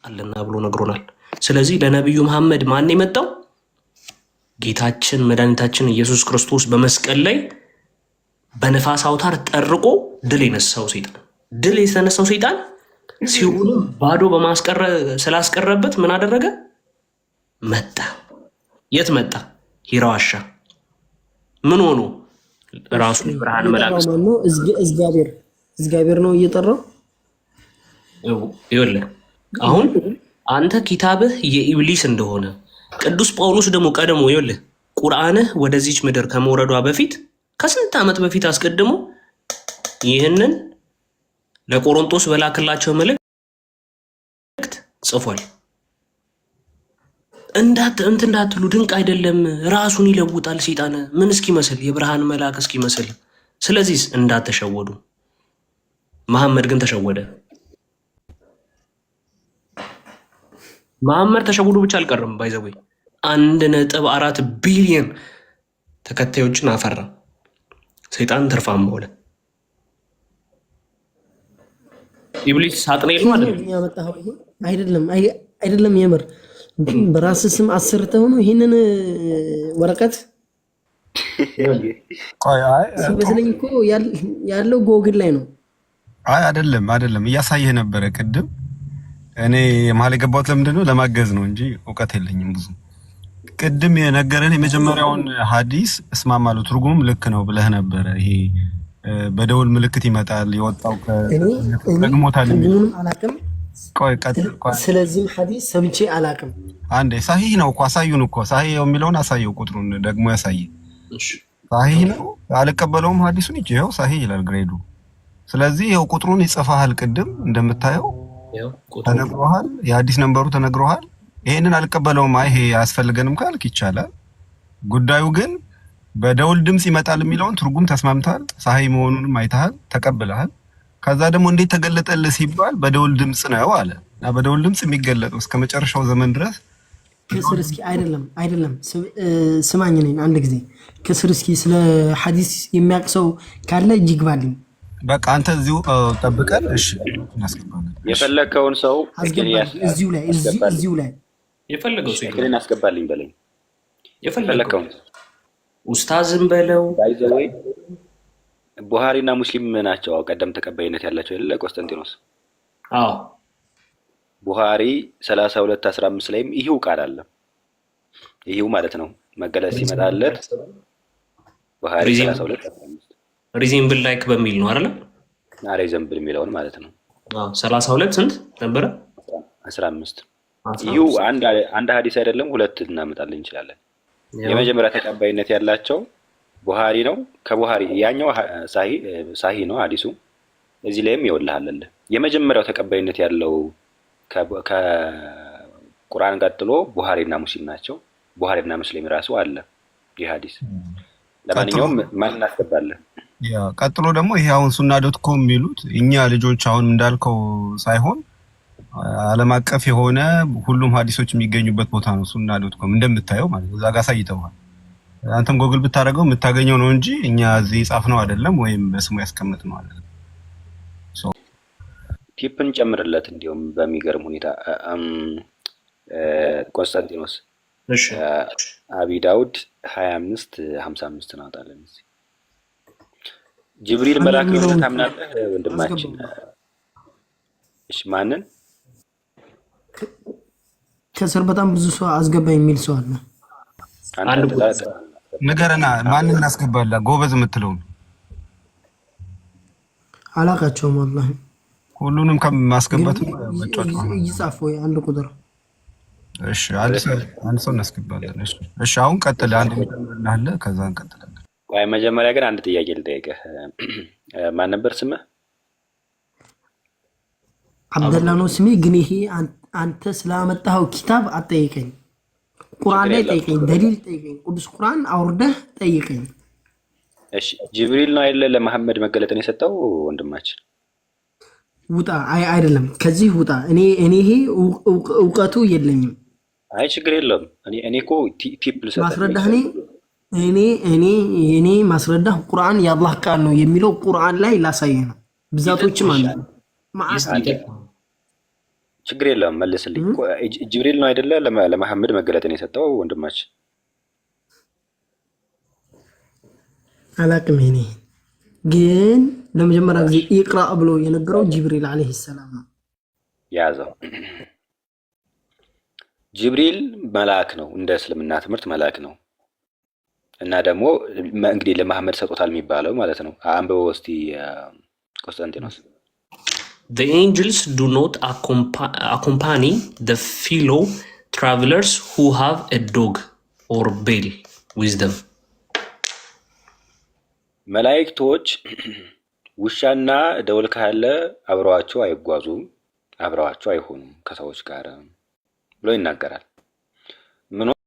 አለና ብሎ ነግሮናል። ስለዚህ ለነብዩ መሐመድ ማን የመጣው? ጌታችን መድኃኒታችን ኢየሱስ ክርስቶስ በመስቀል ላይ በነፋስ አውታር ጠርቆ ድል የነሳው ሰይጣን ድል የተነሳው ሰይጣን ሲኦልን ባዶ ስላስቀረበት ምን አደረገ? መጣ። የት መጣ? ሂራ ዋሻ። ምን ሆኖ? ራሱ ብርሃን መላእክት ነው። እግዚአብሔር ነው እየጠራው። ይኸውልህ አሁን አንተ ኪታብህ የኢብሊስ እንደሆነ ቅዱስ ጳውሎስ ደግሞ ቀደሞ ይኸውልህ ቁርአንህ ወደዚች ምድር ከመውረዷ በፊት ከስንት ዓመት በፊት አስቀድሞ ይህንን ለቆሮንቶስ በላክላቸው መልእክት ጽፏል። እንዳትሉ ድንቅ አይደለም፣ ራሱን ይለውጣል ሰይጣን ምን እስኪመስል የብርሃን መልአክ እስኪመስል። ስለዚህ እንዳትሸወዱ። መሐመድ ግን ተሸወደ። መሐመድ ተሸውዶ ብቻ አልቀረም። ባይዘወይ 1.4 ቢሊዮን ተከታዮችን አፈራ። ሰይጣን ትርፋማ ሆነ። ኢብሊስ ሳጥናኤል ነው አይደለም የምር በራስ ስም አሰርተው ነው ይሄንን ወረቀት ሲመስለኝ እኮ ያለው ጎግል ላይ ነው። አይደለም እያሳየህ ነበረ ቅድም። እኔ መሀል የገባሁት ለምንድን ነው? ለማገዝ ነው እንጂ እውቀት የለኝም ብዙ። ቅድም የነገረን የመጀመሪያውን ሐዲስ እስማማለሁ፣ ትርጉሙም ልክ ነው ብለህ ነበረ። ይሄ በደውል ምልክት ይመጣል የወጣው ደግሞታል የሚል አላውቅም። ስለዚህም ሐዲስ ሰምቼ አላውቅም። አንዴ ሳሂህ ነው እኮ አሳዩን እኮ ሳሂህ የሚለውን አሳየው፣ ቁጥሩን ደግሞ ያሳየ። ሳሂህ ነው አልቀበለውም ሐዲሱን ይኸው ሳሂህ ይላል ግሬዱ። ስለዚህ ይኸው ቁጥሩን ይጽፋል። ቅድም እንደምታየው ተነግሮሃል፣ የሐዲስ ነምበሩ ተነግሮሃል። ይሄንን አልቀበለውም ይሄ አያስፈልገንም ካልክ ይቻላል። ጉዳዩ ግን በደውል ድምጽ ይመጣል የሚለውን ትርጉም ተስማምተሃል፣ ሳሂህ መሆኑንም አይተሃል፣ ተቀብለሃል። ከዛ ደግሞ እንዴት ተገለጠልህ ሲባል በደውል ድምጽ ነው አለ እና በደውል ድምጽ የሚገለጠው እስከ መጨረሻው ዘመን ድረስ ከስር እስኪ አይደለም ስማኝ ነኝ አንድ ጊዜ ከስር እስኪ ስለ ሐዲስ የሚያውቅ ሰው ካለ ይግባልኝ። በቃ አንተ እዚሁ ጠብቀን እሺ እናስገባለን። የፈለከውን ሰው እዚሁ ላይ የፈለገው ሰው እከሌን አስገባልኝ በለኝ። የፈለከውን ኡስታዝም በለው ባይዘወይ ቡሃሪና ሙስሊም ናቸው ቀደም ተቀባይነት ያላቸው አይደለ? ቆስጠንጢኖስ አዎ ቡሃሪ 32:15 ላይም ይሄው ቃል አለ። ይሄው ማለት ነው መገለጽ ሲመጣለት ቡሃሪ 32:15 ሪዝምብል ላይክ በሚል ነው አይደል? ሪዝምብል የሚለውን ማለት ነው። 32 ስንት ነበረ? 15 ይሄው አንድ ሐዲስ አይደለም ሁለት እናመጣለን እንችላለን። የመጀመሪያ ተቀባይነት ያላቸው ቡሃሪ ነው። ከቡሃሪ ያኛው ሳሂ ነው ሐዲሱ። እዚህ ላይም ይወልሃል። የመጀመሪያው ተቀባይነት ያለው ከቁርአን ቀጥሎ ቡሃሪና ሙስሊም ናቸው። ቡሃሪና ሙስሊም ራሱ አለ ይህ ሐዲስ። ለማንኛውም ማን እናስገባለን? ያ ቀጥሎ ደግሞ ይሄ አሁን ሱና.ኮም የሚሉት እኛ ልጆች አሁን እንዳልከው ሳይሆን ዓለም አቀፍ የሆነ ሁሉም ሐዲሶች የሚገኙበት ቦታ ነው ሱና.ኮም እንደምታየው ማለት ነው። እዛ ጋር ሳይተዋል አንተም ጎግል ብታደርገው የምታገኘው ነው እንጂ እኛ እዚህ ጻፍነው አይደለም ወይም በስሙ ያስቀመጥነው አይደለም። ቲፕን ጨምርለት። እንዲሁም በሚገርም ሁኔታ ቆስጠንጢኖስ እሺ አቢ ዳውድ 25:55 እናወጣለን። እዚህ ጅብሪል መልአክ ነው ታምናለህ ወንድማችን? እሺ ማንን ከስር በጣም ብዙ ሰው አስገባ የሚል ሰው አለ። ነገርና ማንን እናስገባለን? ጎበዝ የምትለው አላቃቸውም ወላሂ። ሁሉንም ከማስገባት መጫወት ይጻፍ ወይ አንድ ቁጥር። እሺ አንድ ሰው እናስገባለን። እሺ አሁን ቀጥል። አንድ አለ ከዛ እንቀጥላለን። ቆይ መጀመሪያ ግን አንድ ጥያቄ ልጠይቅህ። ማን ነበር ስምህ? አብደላ ነው ስሜ። ግን ይሄ አንተ ስላመጣኸው ኪታብ አጠይቀኝ። ቁርአን ላይ ጠይቀኝ፣ ደሊል ጠይቀኝ፣ ቅዱስ ቁርአን አውርደህ ጠይቀኝ። እሺ ጅብሪል ነው አይደለ ለመሐመድ መገለጥን የሰጠው ወንድማችን? ውጣ። አይደለም ከዚህ ውጣ። እኔ ይሄ እውቀቱ የለኝም። አይ ችግር የለም። እኔ እኮ ቲፕ ልሰጥህ ማስረዳህ እኔ ማስረዳህ ቁርአን የአላህ ቃል ነው የሚለው ቁርአን ላይ ላሳየህ ነው። ብዛቶችም አሉ። ችግር የለም መልስልኝ። ጅብሪል ነው አይደለ ለመሐመድ መገለጥን የሰጠው ወንድማችን? አላቅም። እኔ ግን ለመጀመሪያ ጊዜ ኢቅራ ብሎ የነገረው ጅብሪል አለይሂ ሰላም ነው። ያዘው። ጅብሪል መልአክ ነው፣ እንደ እስልምና ትምህርት መልአክ ነው። እና ደግሞ እንግዲህ ለመሐመድ ሰጥቶታል የሚባለው ማለት ነው። አንብበው እስቲ ቆስጠንጢኖስ። The angels do not accompany the fellow travelers who have a dog or bell with them. መላእክቶች ውሻና ደወል ካለ አብረዋቸው አይጓዙም፣ አብረዋቸው አይሆኑም ከሰዎች ጋር ብሎ ይናገራል።